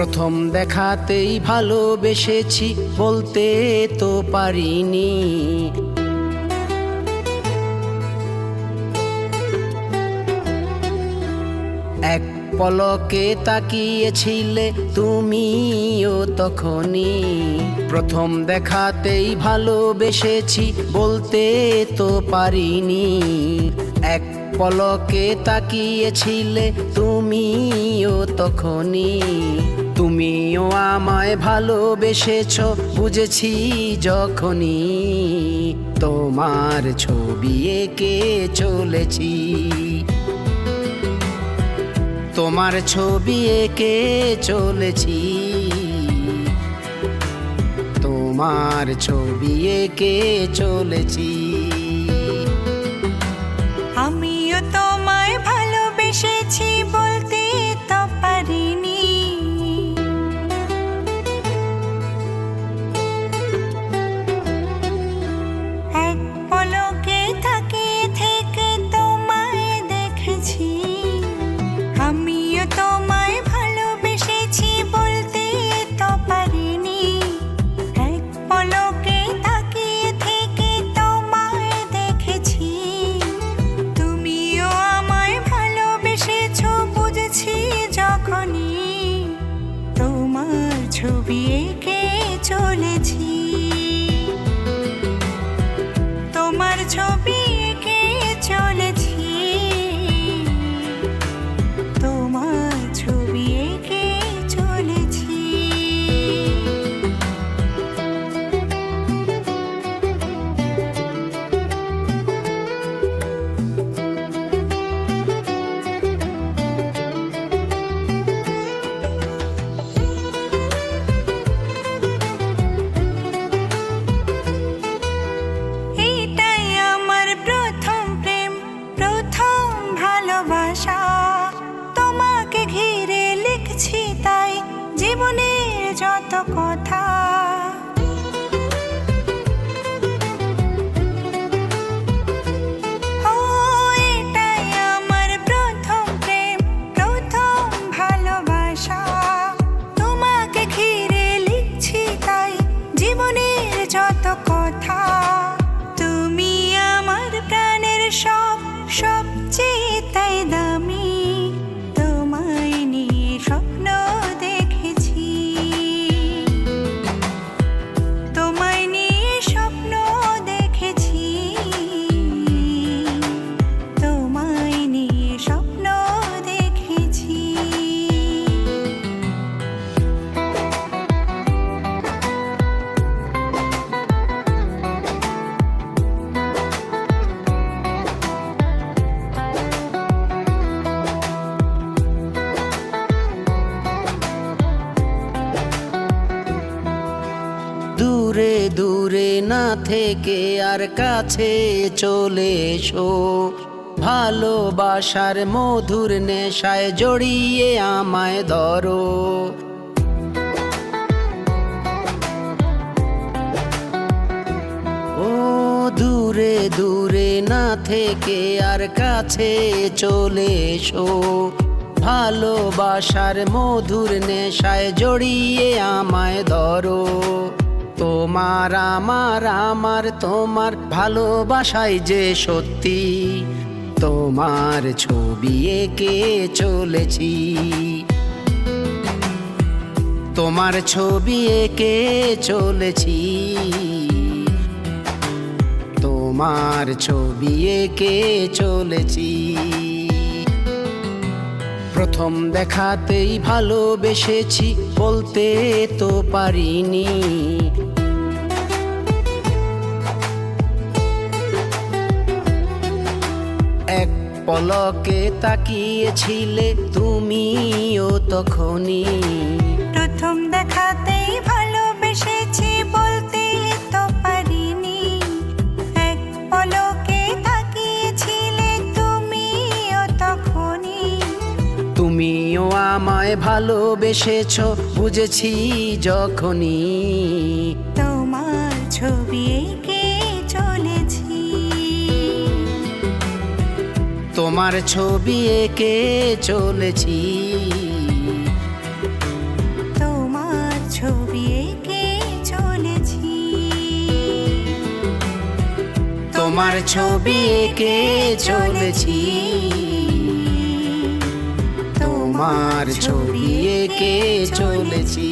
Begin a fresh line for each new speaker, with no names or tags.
প্রথম দেখাতেই ভালোবেসেছি বলতে তো পারিনি। এক পলকে তাকিয়েছিলে তুমিও তখনই। প্রথম দেখাতেই ভালোবেসেছি বলতে তো পারিনি। এক পলকে তাকিয়েছিলে তুমিও তখনই। তুমিও আমায় ভালোবেসেছো বুঝেছি যখনই। তোমার ছবি এঁকে চলেছি, তোমার ছবি এঁকে চলেছি, তোমার ছবি এঁকে চলেছি।
আমিও তোমায় ভালোবেসেছি বলতে তো পারিনি। এক পলকে তাকিয়ে থেকে তোমায় দেখেছি। আমিও তোমায় ভালোবেসেছি বলতে তো পারিনি। এক পলকে তাকিয়ে থেকে তোমায় দেখেছি। তুমিও আমায় ভালোবেসেছো বুঝেছি যখনই। তোমার ছবি এঁকে চলেছি, তোমার ছবি এঁকে চলেছি, তোমার ছবি এঁকে চলেছি। এইটাই আমার প্রথম প্রেম, প্রথম ভালোবাসা। তোমাকে ঘিরে লিখছি তাই জীবনের যত কথা। ও এটাই আমার প্রথম প্রেম, প্রথম ভালোবাসা। তোমাকে ঘিরে লিখছি তাই জীবনের যত কথা। তুমি আমার প্রাণের সব, সবচেয়ে তাই দামি। তোমায় নিয়ে স্বপ্ন দেখেছি, তোমায় নিয়ে স্বপ্ন দেখেছি, তোমায় নিয়ে স্বপ্ন দেখেছি।
দূরে দূরে না থেকে আর কাছে চলে এসো। ভালোবাসার মধুর নেশায় জড়িয়ে আমায় ধরো। ও দূরে দূরে না থেকে আর কাছে চলে এসো। ভালোবাসার মধুর নেশায় জড়িয়ে আমায় ধরো। তোমার আমার আমার তোমার ভালোবাসাই যে সত্যি। তোমার ছবি এঁকে চলেছি, তোমার ছবি এঁকে চলেছি, তোমার ছবি এঁকে চলেছি। প্রথম দেখাতেই ভালোবেসেছি বলতে তো পারিনি। এক পলকে তাকিয়েছিলে তুমিও তখনই।
প্রথম দেখাতেই ভালোবেসেছি বলতে তো পারিনি। এক পলকে তাকিয়েছিলে তুমিও তখনই।
তুমিও আমায় ভালোবেসেছো বুঝেছি যখনই।
তোমার ছবি এঁকে চলেছি,
তোমার ছবি এঁকে চলেছি, তোমার ছবি এঁকে চলেছি তোমার ছবি এঁকে চলেছি